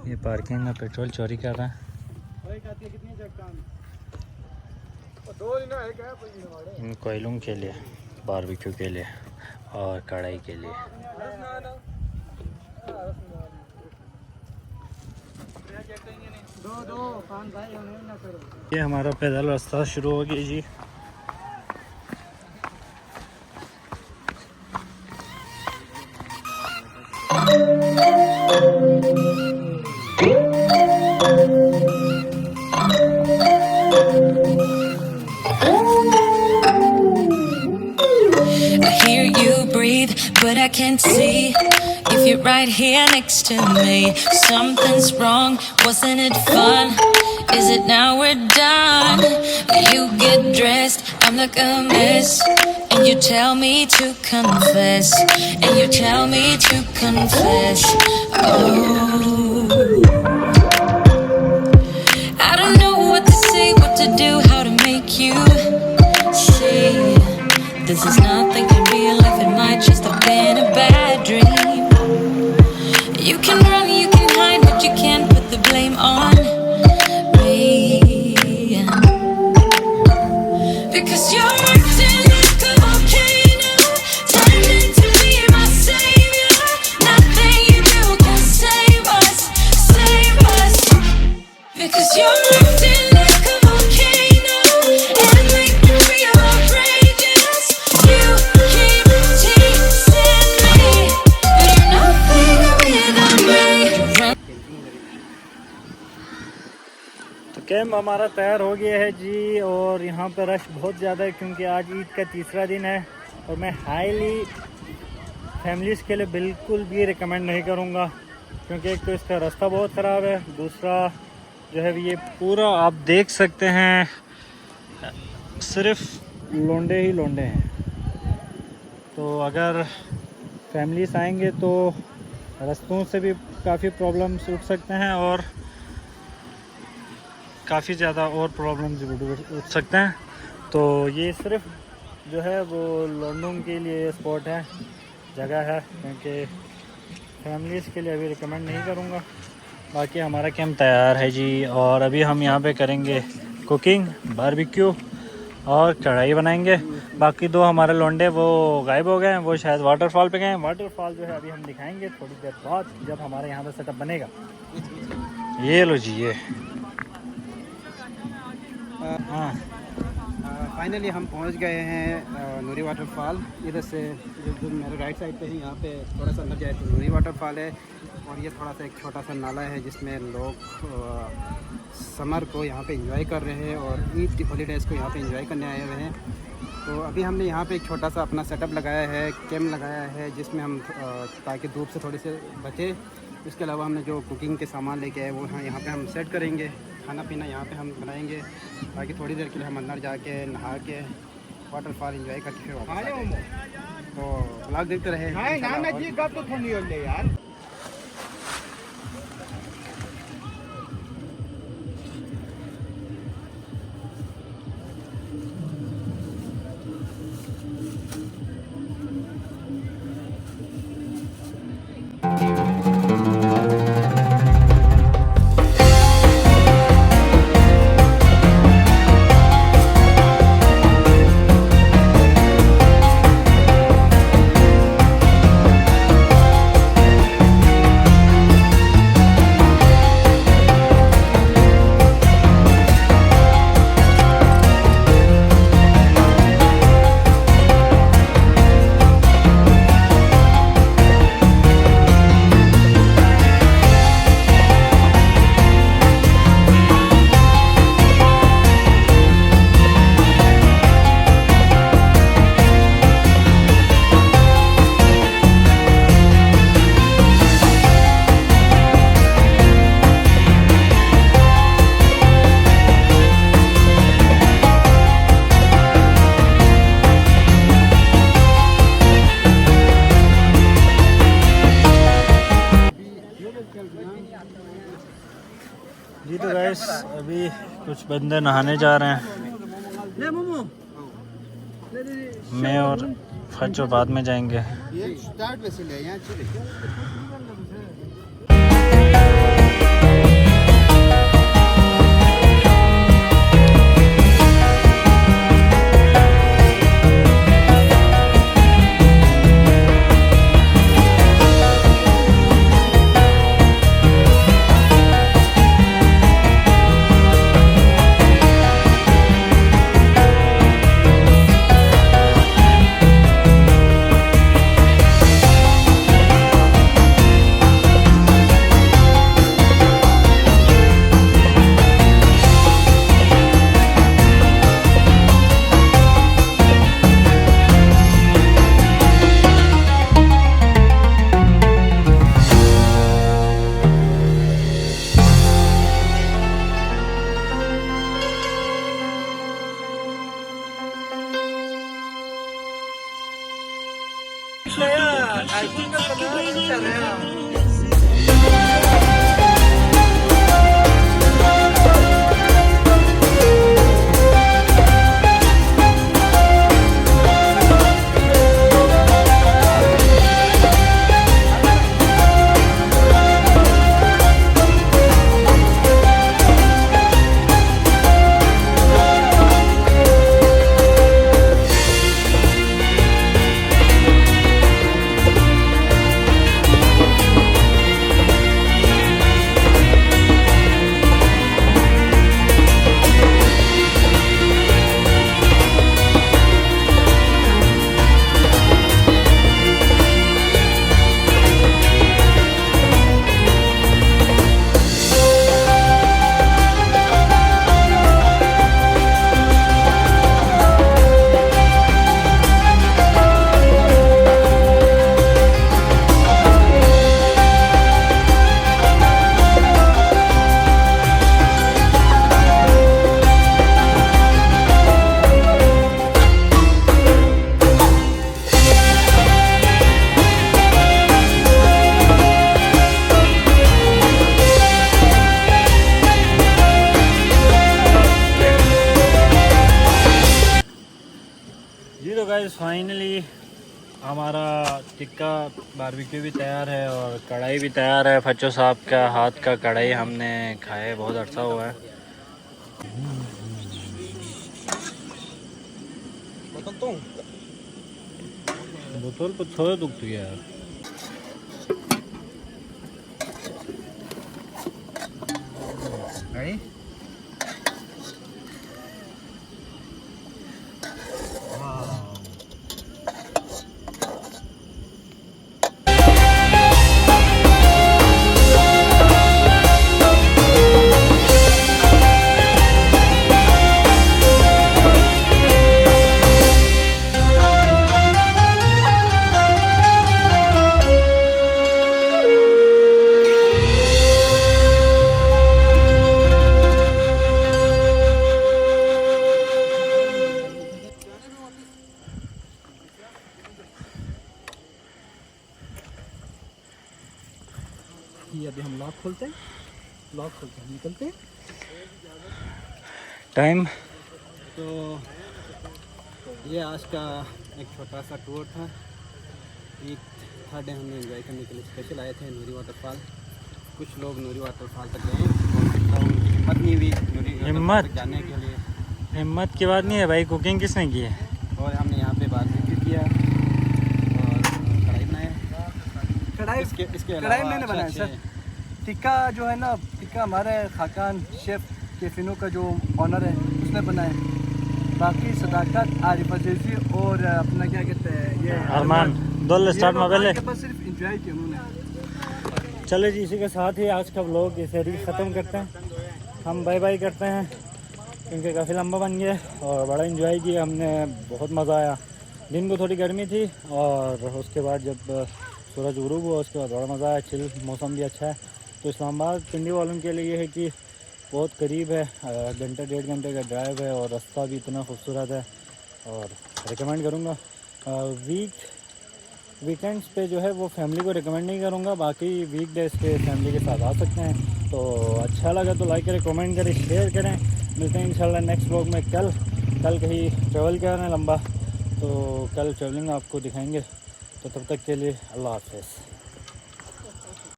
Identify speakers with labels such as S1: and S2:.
S1: ये पार्किंग में पेट्रोल चोरी कर रहा है इन कोयलों के लिए, बारबेक्यू के लिए और कढ़ाई के लिए। ये हमारा पैदल रास्ता शुरू हो गया जी।
S2: I hear you breathe, but I can't see if you're right here next to me. Something's wrong, wasn't it fun? Is it now we're done? You get dressed, I'm like a mess, and you tell me to confess, and you tell me to confess. Oh, I don't know what to say, what to do, how to make you see. This is nothing in real life, it might just have been a bad dream. You can run, you can hide, but you can't put the blame on me. Because you're acting like a volcano, turning to be my savior. Nothing you do can save us, save us. Because you're acting like a volcano and make me feel outrageous. You keep teasing me, but you're nothing without me.
S1: तो camp हमारा तैयार हो गया है जी, और यहाँ पर rush बहुत ज़्यादा है क्योंकि आज ईद का तीसरा दिन है। और मैं हाईली फैमिलीज़ के लिए बिल्कुल भी रिकमेंड नहीं करूँगा, क्योंकि एक तो इसका रास्ता बहुत ख़राब है, दूसरा जो है ये पूरा आप देख सकते हैं सिर्फ लोंडे ही लोंडे हैं। तो अगर फैमिलीज़ आएंगे तो रास्तों से भी काफ़ी प्रॉब्लम्स उठ सकते हैं और काफ़ी ज़्यादा और प्रॉब्लम्स उठ सकते हैं। तो ये सिर्फ जो है वो लोंडों के लिए स्पॉट है, जगह है, क्योंकि फैमिलीज़ के लिए अभी रिकमेंड नहीं करूँगा। बाकी हमारा कैंप तैयार है जी, और अभी हम यहाँ पे करेंगे कुकिंग, बारबेक्यू और कढ़ाई बनाएंगे। बाकी दो हमारे लोंडे वो गायब हो गए हैं, वो शायद वाटरफॉल पे गए हैं। वाटरफॉल जो है अभी हम दिखाएंगे थोड़ी देर बाद, जब हमारे यहाँ पे सेटअप बनेगा। ये लो जी, ये हाँ
S3: फाइनली हम पहुंच गए हैं नूरी वाटरफॉल। इधर से जो मेरे राइट साइड पे है, यहाँ पे थोड़ा सा अंदर जाए तो नूरी वाटरफॉल है, और ये थोड़ा सा एक छोटा सा नाला है जिसमें लोग समर को यहाँ पे एंजॉय कर रहे हैं और ईद की हॉलीडेज़ को यहाँ पे एंजॉय करने आए हुए हैं। तो अभी हमने यहाँ पे एक छोटा सा अपना सेटअप लगाया है, कैंप लगाया है, जिसमें हम ताकि धूप से थोड़े से बचे। इसके अलावा हमने जो कुकिंग के सामान लेके आए वो यहाँ पे हम सेट करेंगे, खाना पीना यहाँ पे हम बनाएंगे, ताकि थोड़ी देर के लिए हम अंदर जाके नहा के वाटरफॉल एंजॉय करके फिर वापस आ जाएंगे। तो ब्लॉग देखते रहे।
S1: जी तो गाइस अभी कुछ बंदे नहाने जा रहे हैं, मैं और फज्जो बाद में जाएंगे। गाइस फाइनली हमारा टिक्का बारबेक्यू भी तैयार है और कढ़ाई भी तैयार है। फच्चो साहब का हाथ का कढ़ाई हमने खाए बहुत अर्सा हुआ है। बोतल पर थोड़ा दुख तो यार।
S3: Ready? ये अभी हम लॉक खोलते हैं, निकलते हैं।
S1: टाइम
S3: तो ये आज का एक छोटा सा टूर था। एक थर्ड डे हमने एंजॉय करने के लिए स्पेशल आए थे नूरी वाटरफॉल। कुछ लोग नूरी वाटरफॉल तक गए और उनकी हिम्मत नहीं हुई नूरी वाटरफॉल तक जाने के लिए।
S1: हिम्मत की बात नहीं है भाई, कुकिंग किसने की है?
S3: और हमने यहाँ पे बारबेक्यू किया और कढ़ाई बनाया। इसके
S4: कढ़ाई
S3: अलावा
S4: मैंने बनाया
S3: अच्छे-
S4: सर। टिक्का जो है ना, टिक्का हमारे खाकान शेफ कैफिनो का जो ऑनर है उसने बनाया। बाकी सदाकत आरिफ अजीजी और अपना क्या कहते हैं ये
S1: अरमान दो स्टार्ट में पहले।
S4: बस सिर्फ इंजॉय किया उन्होंने।
S1: चलो जी, इसी के साथ ही आज का व्लॉग इसे ख़त्म करते हैं। हम बाय बाय करते हैं क्योंकि काफ़ी लंबा बन गया और बड़ा इंजॉय किया हमने, बहुत मज़ा आया। दिन को थोड़ी गर्मी थी और उसके बाद जब सूरज गुरूब हुआ उसके बाद बड़ा मज़ा आया। चिल मौसम भी अच्छा है। तो इस्लामाबाद पिंडी वालों के लिए ये है कि बहुत करीब है, घंटे 1.5 घंटे का ड्राइव है और रास्ता भी इतना खूबसूरत है और रिकमेंड करूँगा। वीकेंड्स पे जो है वो फैमिली को रिकमेंड नहीं करूँगा, बाकी वीक डेज़ पे फैमिली के साथ आ सकते हैं। तो अच्छा लगा तो लाइक करें, कमेंट करें, शेयर करें। मिलते हैं इंशाल्लाह नेक्स्ट व्लॉग में। कल कहीं ट्रैवल कर रहे हैं लंबा, तो कल ट्रैवलिंग आपको दिखाएंगे। तो तब तक के लिए अल्लाह हाफ़िज़।